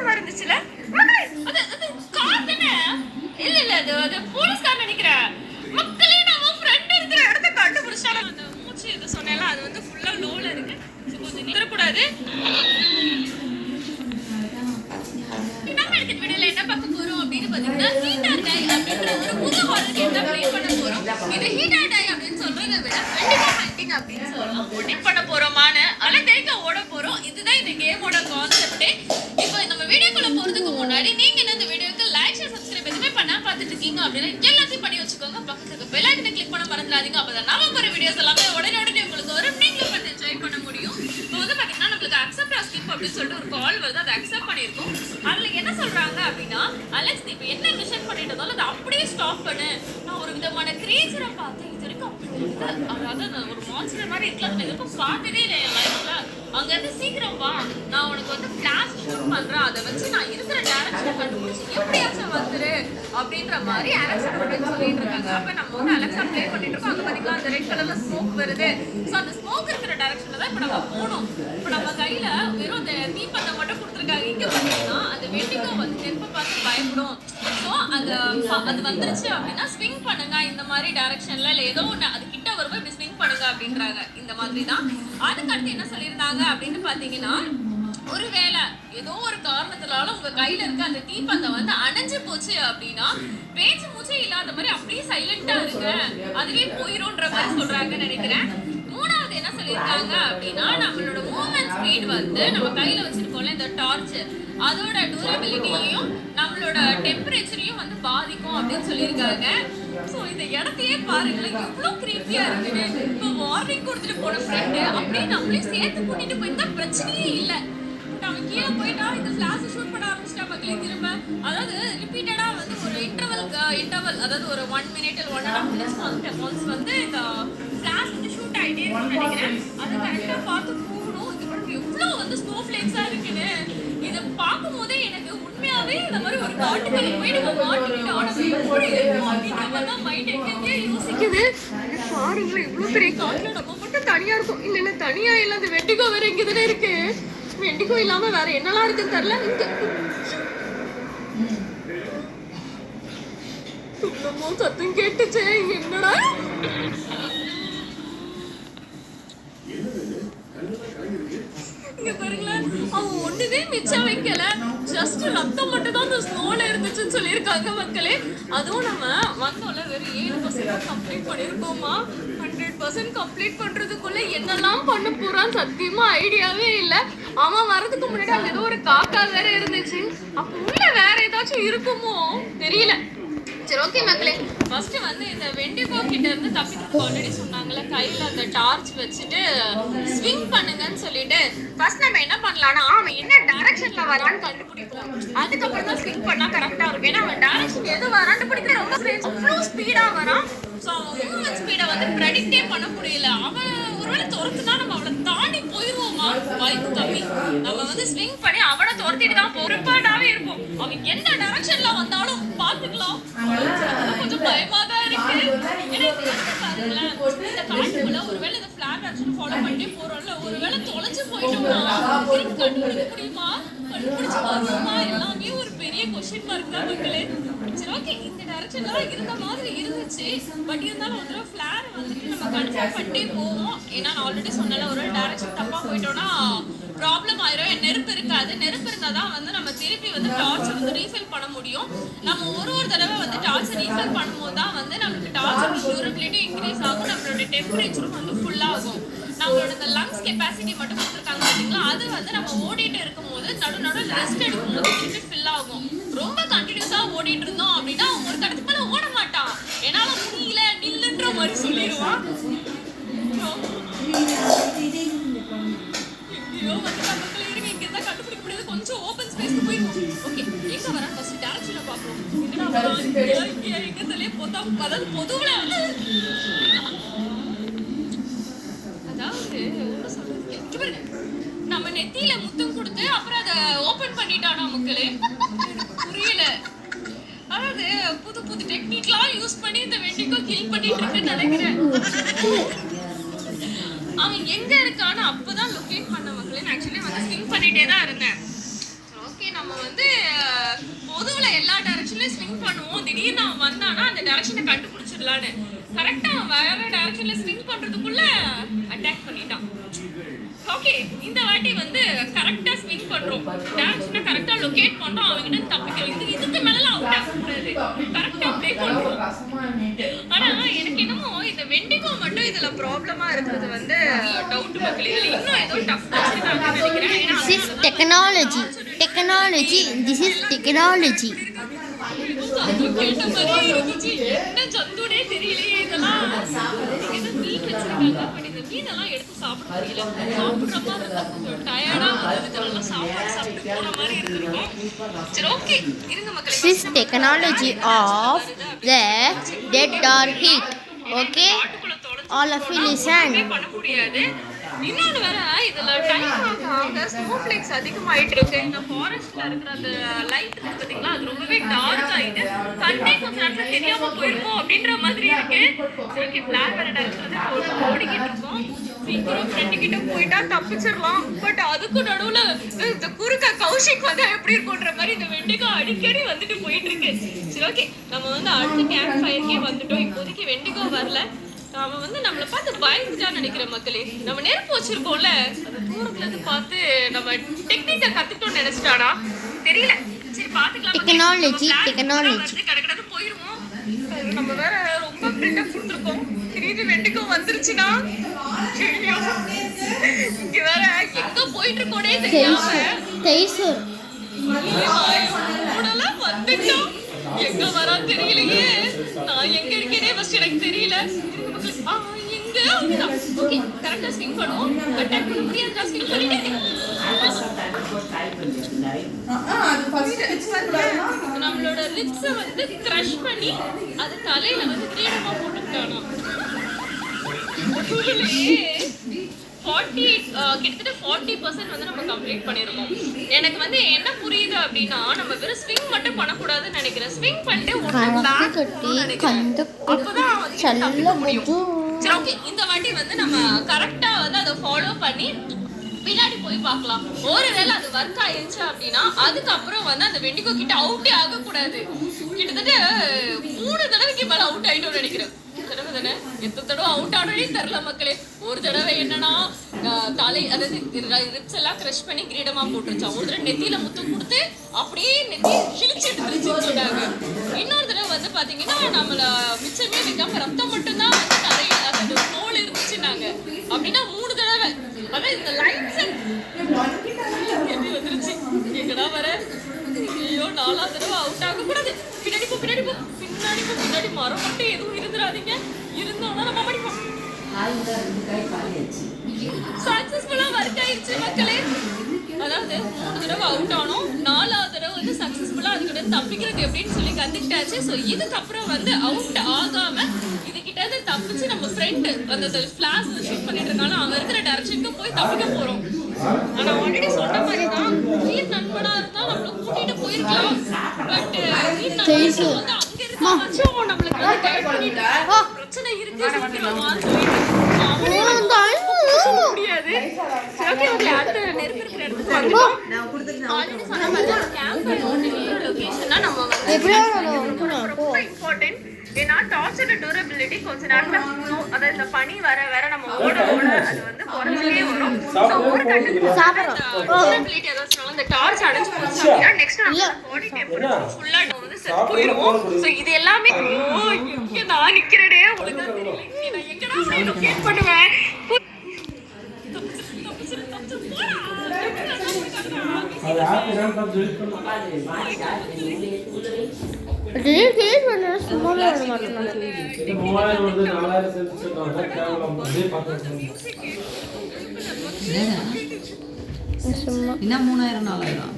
மாதிரி இருந்துச்சுல. அது கார் தானே? இல்ல அது போலீஸ்காரன் நினைக்கிறேன். மக்களே நம்ம ஃப்ரெண்ட் இருக்கிற இடத்த கண்டுபிடிச்சாலும் அந்த மூச்சு இது சொன்னேன்ல அது வந்து ஃபுல்லா லோல இருக்கு. கொஞ்சம் நிறுத்தக்கூடாது. நம்ம எடுத்த வீடியோல என்ன பார்க்க போறோம் அப்படின்னு பாத்தீங்கன்னா ஹீட் அண்ட் டை அப்படின்ற ஒரு புது ஹாரர் கேம் தான் ப்ளே பண்ண போறோம். இது ஹீட் அண்ட் டை அப்படின்னு சொல்றதை விட கண்டிப்பா ஹண்டிங் அப்படின்னு சொல்லலாம். ஓடிட் பண்ண போறோமான அலந்தேக்க ஓட போறோம். இதுதான் இந்த கேமோட கான்செப்ட். இப்போ நம்ம வீடியோக்குள்ள போறதுக்கு முன்னாடி நீங்க இந்த வீடியோக்கு லைக் ஷேர் சப்ஸ்கிரைப் எதுவுமே பண்ணா பார்த்துட்டு இருக்கீங்க அப்படின்னா எல்லாத்தையும் பண்ணி வச்சுக்கோங்க. பக்கத்துக்கு பெல் ஐகானை கிளிக் பண்ண மறந்துடாதீங்க. அப்பதான் நாம போற வீடியோஸ் எல்லாமே உடனே உங்களுக்கு வரும். நீங்களும் பார்த்து என்ஜாய் பண்ண முடியும். இப்போ வந்து பாத்தீங்கன்னா நம்மளுக்கு அக்செப்ட் ஸ்கிப் அப்படின்னு சொல்லிட்டு ஒரு கால் வருது. அதை அக்செப்ட் பண்ணியிருக்கோம். அதுல என்ன சொல்றாங்க அப்படின்னா அலெக்ஸ் நீ இப்போ என்ன மிஷன் பண்ணிட்டு இருந்தாலும் அதை அப்படியே ஸ்டாப் பண்ணு. நான் ஒரு விதமான கிரியேச்சரை பார்த்தேன். இது வரைக்கும் அதாவது ஒரு மான்ஸ்டர் மாதிரி இருக்கலாம். நான் இதுக்கும் பார்த்ததே இல்லை என் லைஃப்ல. அங்க இருந்து சீக்கிரம் வா, நான் உனக்கு வந்து ஃபிளாஷ் ஷூட் பண்றேன். அதை வச்சு நான் இருக்கிற டைரக்ஷனை கண்டுபிடிச்சு எப்படியாச்சும் வந்துரு அப்படின்ற மாதிரி அலெக்ஸா அப்படின்னு சொல்லிட்டு இருக்காங்க. அப்ப நம்ம வந்து அலெக்ஸா ப்ளே பண்ணிட்டு இருக்கோம். அங்க பாத்தீங்கன்னா அந்த ரெட் கலர்ல ஸ்மோக் வருது. ஸோ அந்த ஸ்மோக் இருக்கிற டைரக்ஷன்ல தான் இப்போ நம்ம போகணும். இப்போ நம்ம கையில வெறும் அந்த தீப்பத்தை மட்டும் கொடுத்துருக்காங்க. இங்க பாத்தீங்கன்னா அந்த வெண்டிகோ வந்து நெருப்பை பார்த்து பயப்படும். ஸோ அது வந்துருச்சு அப்படின்னா ஸ்விங் பண்ணுங்க இந்த மாதிரி டைரக்ஷன்ல இல்லை ஏதோ ஒன்று அது கிட்ட வரும்போது இப்படி ஸ்விங் பண்ணுங்க அப்படின்றாங்க. இந்த மாதிரி தான். அதுக்கு அடுத்து என்ன சொல்லியிருந்தாங்க அப்படின்னு பாத்தீங்கன்னா ஒருவேளை ஏதோ ஒரு காரணத்தினால உங்க கையில இருக்க அந்த தீப்பந்தம் வந்து அணைஞ்சு போச்சு அப்படின்னா பேச்சு மூச்சே இல்லாத மாதிரி அப்படியே சைலண்டா இருங்க, அதுவே போயிரும்ன்ற மாதிரி சொல்றாங்கன்னு நினைக்கிறேன். மூணாவது என்ன சொல்லியிருக்காங்க அப்படின்னா நம்மளோட மூவ்மெண்ட் ஸ்பீட் வந்து நம்ம கையில வச்சிருக்கோம்ல இந்த டார்ச் அதோட டூரபிலிட்டியையும் நம்மளோட டெம்பரேச்சரையும் வந்து பாதிக்கும் அப்படின்னு சொல்லியிருக்காங்க. ஸோ இந்த இடத்தையே பாருங்களேன் எவ்வளோ கிரீப்பியா இருக்குது. இப்போ வார்னிங் கொடுத்துட்டு போன ஃப்ரெண்டு அப்படியே நம்மளே சேர்த்து கூட்டிட்டு போயிருந்தா பிரச்சனையே இல்லை. அவன் கீழே போயிட்டா இந்த ஃபிளாஷை ஷூட் பண்ண ஆரம்பிச்சிட்டா மக்களே திரும்ப. அதாவது ரிப்பீட்டடா வந்து ஒரு இன்டர்வல் அதாவது ஒரு 1 minute 1.5 minutes ஒன்ஸ் வந்து இந்த ஃபிளாஷ் வந்து ஷூட் ஆகிட்டே இருக்குன்னு நினைக்கிறேன். அதை கரெக்டாக பார்த்து போகணும். இது மட்டும் எவ்வளோ வந்து ஸ்னோ ஃபிளேக்ஸாக இருக்குன்னு இதை பார்க்கும் போதே எனக்கு உண்மையாவே இந்த மாதிரி ஒரு காட்டுக்குள்ள போய் நம்ம மாட்டிக்கிட்டோம் எப்படி இருக்கும் அப்படின்ற மாதிரி தான் மைண்ட் எங்கெங்கே யோசிக்குது. பாருங்களேன் இவ்வளோ பெரிய காட்டுல நம்ம மட்டும் தனியா இருக்கும். இல்லைன்னா தனியா இல்லை அந்த வெண்டிகோ வேற இங்கே தானே இருக்கு. வெண்டிகோ இல்லாம வேற என்னெல்லாம் இருக்குன்னு தெரியல. இன்னமும் சத்தம் கேட்டுச்சு. என்னடா இங்க பாருங்களேன் அவன் ஒண்ணுமே மிச்சம் வைக்கல. ஜஸ்ட் ரத்தம் மட்டும் தான் அந்த ஸ்னோல இருந்துச்சுன்னு சொல்லியிருக்காங்க மக்களே. அதுவும் நம்ம வந்தோம்ல வெறும் 7% கம்ப்ளீட் பண்ணியிருக்கோமா. 100% கம்ப்ளீட் பண்றதுக்குள்ள என்னெல்லாம் பண்ண போறான்னு சத்தியமா ஐடியாவே இல்லை. அவன் வர்றதுக்கு முன்னாடி அங்க ஏதோ ஒரு காக்கா வேற இருந்துச்சு. அப்ப உள்ள வேற ஏதாச்சும் இருக்குமோ தெரியல. சரி ஓகே மக்களே, ஃபர்ஸ்ட் வந்து இந்த வெண்டிகோ கிட்ட இருந்து தப்பிக்கிறதுக்கு ஆல்ரெடி சொன்னாங்கல்ல கையில அந்த டார்ச் வச்சுட்டு ஸ்விங் பண்ணுங்கன்னு சொல்லிட்டு ஃபர்ஸ்ட் நம்ம என்ன பண்ணலாம்னா அவன் என்ன டைரக்ஷன்ல வரான்னு கண்டுபிடிப்போம். அதுக்கப்புறம் தான் ஸ்விங் பண்ணா கரெக்டா இருக்கும். ஏன்னா அவன் டைரக்ஷன் எது வரான்னு பிடிக்கிற ரொம்ப ஸ்பீடா வரான். ஸோ அவன் மூவ்மெண்ட் ஸ்பீடை வந்து ப்ரெடிக்டே பண்ண முடியல. அவன் ஒருவேளை துரத்துனா நம்ம அவளை தாண்டி போயிடுவோமா வாய்ப்பு கம்மி. நம்ம வந்து ஸ்விங் பண்ணி அவனை துரத்திட்டு தான் ப்ரிப்பேர்டாவே இருப்போம். அவன் எந்த டைரக்ஷன்ல வந்தாலும் பார்த்துக்கலாம். கொஞ்சம் பயமா தான் இருக்கு. ஏன்னா பாருங்களேன் இந்த காட்டுக்குள்ள ஒருவேளை இந்த ஃபிளாட் ஆக்ஷன் ஃபாலோ பண்ணிட்டே போறோம்ல ஒருவேளை தொலைச்சு போயிட்டோம்னா கண்டுபிடிக்க முடியுமா கண்டுபிடிச்சு வருமா எல்லாமே ஒரு பெரிய கொஸ்டின் மார்க் தான் மக்களே. சரி ஓகே இந்த டைரக்ஷன்ல இருந்த மாதிரி இருந்துச்சு. பட் இருந்தாலும் ஒரு தடவை ஃபிளார் வந்துட்டு நம்ம கன்ஃபார்ம் பண்ணிட்டே போவோம். ஏன்னா நான் ஆல்ரெடி சொன்னால ஒரு டைரக்ஷன் தப்பா போயிட்டோம்னா ப்ராப்ளம் ஆயிரும். நெருப்பு இருக்காது. நெருப்பு இருந்தால் தான் வந்து நம்ம திருப்பி வந்து டார்ச் வந்து ரீஃபில் பண்ண முடியும். நம்ம ஒரு தடவை வந்து டார்ச்சை ரீஃபில் பண்ணும்போது தான் வந்து நம்மளுக்கு டார்ச்சோட டியூரபிலிட்டி இன்க்ரீஸ் ஆகும். நம்மளோட டெம்பரேச்சரும் வந்து ஃபுல்லாகும். நம்மளோட இந்த லங்ஸ் கெப்பாசிட்டி மட்டும் கொடுத்துருக்காங்க பார்த்தீங்களா அது வந்து நம்ம ஓடிட்டு இருக்கும்போது நடுவில் ரெஸ்ட் எடுக்கும்போது திருப்பி ஃபில் ஆகும். ரொம்ப கண்டினியூஸாக ஓடிட்டு இருந்தோம் அப்படின்னா அவங்க ஒரு கடத்துக்கு மேலே ஓட மாட்டான். என்னால் முடியல நில்லுன்ற மாதிரி சொல்லிடுவான். கண்டுபிடிக்க முடியாது. கொஞ்சம் ஓபன் ஸ்பேஸ்க்கு போயிடும். ஓகே எங்க வர ஃபர்ஸ்ட் டைரக்ஷன்ல பாப்போம். எங்க தலையே போதா அதாவது பொதுவுல அதாவது என்ன சொல்றது நம்ம நெத்தியில முத்தம் கொடுத்து அப்புறம் அதை ஓபன் பண்ணிட்டானா மக்களே புரியல. அதாவது புது புது டெக்னிக்லாம் யூஸ் பண்ணி இந்த வெண்டிகோ கில் பண்ணிட்டு இருக்குன்னு நினைக்கிறேன். அவன் எங்க இருக்கான்னு அப்பதான் லொகேட் பண்ண மக்களே. ஆக்சுவலி வந்து ஸ்விங் பண்ணிட்டே தான் இருந்தேன். ஓகே நம்ம வந்து திடீர்னு அவன் வந்தானா அந்த டைரக்ஷனை கண்டுபிடிச்சிடலான்னு கரெக்டா அவன் வேற டைரக்ஷன்ல ஸ்விங் பண்றதுக்குள்ள அட்டாக் பண்ணிட்டான். ஓகே, இந்த வாட்டி வந்து கரெக்டா ஸ்விங் பண்றோம், டைரக்ஷனை கரெக்டா லொகேட் பண்றோம், அவங்கிட்ட தப்பிக்கிறோம். இதுக்கு மேல அவுட் ஆகக்கூடாது, கரெக்டா ப்ளே பண்றோம். ஆனா எனக்கு என்னமோ இந்த வெண்டிகோ மட்டும் இதுல ப்ராப்ளமா இருக்கிறது வந்து டவுட் மக்கள். இதுல இன்னும் ஏதோ டஃப் வச்சிருக்காங்கன்னு நினைக்கிறேன். This is technology. Technology. This is technology. கேட்ட மாதிரியே இருந்துச்சு. என்ன சத்துனே தெரியலையே இதெல்லாம். ஏதோ மீன் வச்சிருக்காங்க, பட் இந்த மீனெல்லாம் எடுத்து சாப்பிட முடியல. சாப்பிடுற மாதிரி இருந்தா கொஞ்சம் டயர்டா வந்து நல்லா சாப்பிட்டு போற மாதிரி இருந்திருக்கும். சரி, ஓகே, இருங்க மக்களே. This is technology of the dead or heat. Okay? All of you listen. பண்ண முடியாது. இன்னொன்று வேற, இதுல டைம் ஆக ஸ்னோஃப்ளேக்ஸ் அதிகமாயிட்டு இருக்கு. இந்த ஃபாரஸ்ட்ல இருக்கிற அந்த லைட் இருக்கு பாத்தீங்களா, அது ரொம்பவே டார்க் ஆயிட்டு கண்ணே கொஞ்ச நேரத்துல தெரியாம போயிருக்கும் அப்படின்ற மாதிரி இருக்கு. ஓகே, பிளாக் வேற டைரக்ஷன்ல ஓடிக்கிட்டு இருக்கோம். சீக்கிரம் ஃப்ரெண்டு கிட்ட போயிட்டா தப்பிச்சிடலாம். பட் அதுக்கு நடுவுல இந்த குறுக்க கௌஷிக் வந்தா எப்படி இருக்கும்ன்ற மாதிரி இந்த வெண்டிகா அடிக்கடி வந்துட்டு போயிட்டு இருக்கு. சரி, ஓகே, நம்ம வந்து அடுத்த கேம்ப் ஃபயர்க்கே வந்துட்டோம். இப்போதைக்கு வெண்டிகா வரல. அவன் வந்து நம்மளை பார்த்து பயந்துட்டான்னு நினைக்கிற மக்களே. நம்ம நெருப்பு வச்சிருக்கோம்ல, அது தூரத்துல இருந்து பார்த்து நம்ம டெக்னிக்கை கத்துட்டோம்னு நினைச்சிட்டானா தெரியல. சரி, பாத்துக்கலாம். டெக்னாலஜி கடற்கடை போயிருவோம். நம்ம வேற ரொம்ப பில்டப் கொடுத்துருக்கோம். திடீர்னு வெண்டிகோ வந்துருச்சுன்னா இங்க வேற எங்க போயிட்டு இருக்கோனே தெரியாம வந்துட்டோம். எங்க வரா தெரியலையே, நான் எங்க இருக்கேனே ஃபர்ஸ்ட் எனக்கு தெரியல. எங்க ஓகே, கரெக்டா ஸ்விங் பண்ணுவோம். அட்டாக் பண்ண முடியாது, ஸ்விங் பண்ணிட்டேன். நம்மளோட லிப்ஸ வந்து கிரஷ் பண்ணி அது தலையில வந்து கிரீடமா போட்டுட்டானா. கிட்டத்தட்ட 40% வந்து நம்ம கம்ப்ளீட் பண்ணிருக்கோம். எனக்கு வந்து என்ன புரியுது அப்படின்னா, நம்ம வெறும் ஸ்விங் மட்டும் பண்ணக்கூடாதுன்னு நினைக்கிறேன். ஸ்விங் பண்ணிட்டு அப்பதான் தப்பிக்க முடியும். சரி, ஓகே, இந்த வாட்டி வந்து நம்ம கரெக்டா வந்து அதை ஃபாலோ பண்ணி பின்னாடி போய் பார்க்கலாம். ஒருவேளை அது ஒர்க் ஆயிடுச்சு அப்படின்னா அதுக்கப்புறம் வந்து அந்த வெண்டிகோ கிட்ட அவுட்டே ஆகக்கூடாது. கிட்டத்தட்ட 3 தடவைக்கு மேல அவுட் ஆயிட்டோம்னு நினைக்கிறேன். தடவை தானே, எத்தனை தடவை அவுட் ஆனே தெரியல மக்களே. ஒரு தடவை என்னன்னா தலை அதாவது ரிப்ஸ் எல்லாம் கிரஷ் பண்ணி கிரீடமா போட்டுருச்சான். ஒரு தடவை நெத்தியில முத்தம் கொடுத்து அப்படியே நெத்தியை கிழிச்சு எடுத்துருச்சுன்னு சொன்னாங்க. இன்னொரு தடவை வந்து பாத்தீங்கன்னா நம்மள மிச்சமே வைக்காம ரத்தம் மட்டும்தான் வந்து தரையில அந்த தோல் இருந்துச்சுன்னாங்க. அப்படின்னா 3 தடவை. அதான் இந்த லைன்ஸ் எப்படி வந்துருச்சு. எங்கடா வர, ஐயோ 4ஆவது தடவை அவுட் ஆகக்கூடாது. பின்னாடி போ, பின்னாடி போ, பின்னாடி போ, பின்னாடி மரம் மட்டும் எதுவும் இருந்துடாதீங்க. இருந்தோம்னா நம்ம படிப்போம். சக்சஸ்ஃபுல்லா ஒர்க் ஆயிடுச்சு மக்களே. அதாவது 3 தடவை அவுட் ஆனோம், 4ஆவது தடவை வந்து சக்சஸ்ஃபுல்லா அதுக்கிட்ட தப்பிக்கிறது எப்படின்னு சொல்லி கத்துக்கிட்டாச்சு. ஸோ இதுக்கப்புறம் வந்து அவுட் ஆகாம இதுகிட்ட இருந்து தப்பிச்சு நம்ம ஃப்ரெண்ட் அந்த ஃபிளாஷ் ஷூட் பண்ணிட்டு இருக்காலும் அவன் இருக்கிற டைரக்ஷனுக்கு போய் தப்பிக்க போறோம். ஆனா ஆல்ரெடி சொன்ன மாதிரி தான், உயிர் நண்பனா இருந்தா நம்மள கூட்டிட்டு போயிருக்கலாம். பட் உயிர் நண்பன் வந்து அங்க இருந்தா வச்சோம் நம்மளுக்கு வந்து கைட் பண்ணிட்டா பிரச்சனை இருக்கு சீக்கிரமான்னு சொல்லிட்டு முடியாது. சரி, ஓகே, ஓகே, அடுத்த நெருப்பு இருக்கிற இடத்துக்கு வந்துட்டோம். ஆல்ரெடி சொன்ன மாதிரி கேம்ப் லொகேஷன்னா நம்ம வந்து ரொம்ப இம்பார்ட்டன்ட். ஏன்னா டார்ச்சோட டியூரபிலிட்டி கொஞ்ச நேரத்துல அதாவது இந்த பனி வர வர நம்ம ஓட அது வந்து குறைஞ்சிட்டே வரும். ஒரு டியூரபிலிட்டி ஏதாச்சும் இந்த டார்ச் அடைஞ்சு போச்சு அப்படின்னா நெக்ஸ்ட் நம்ம பாடி டெம்பரேச்சர் ஃபுல்லா வந்து செட் போயிடுவோம். ஸோ இது எல்லாமே இங்க நான் நிக்கிறேனே ஒழுங்கா தெரியல. நான் எங்கடா போய் லொகேட் பண்ணுவேன். இன்னும் 3000 4000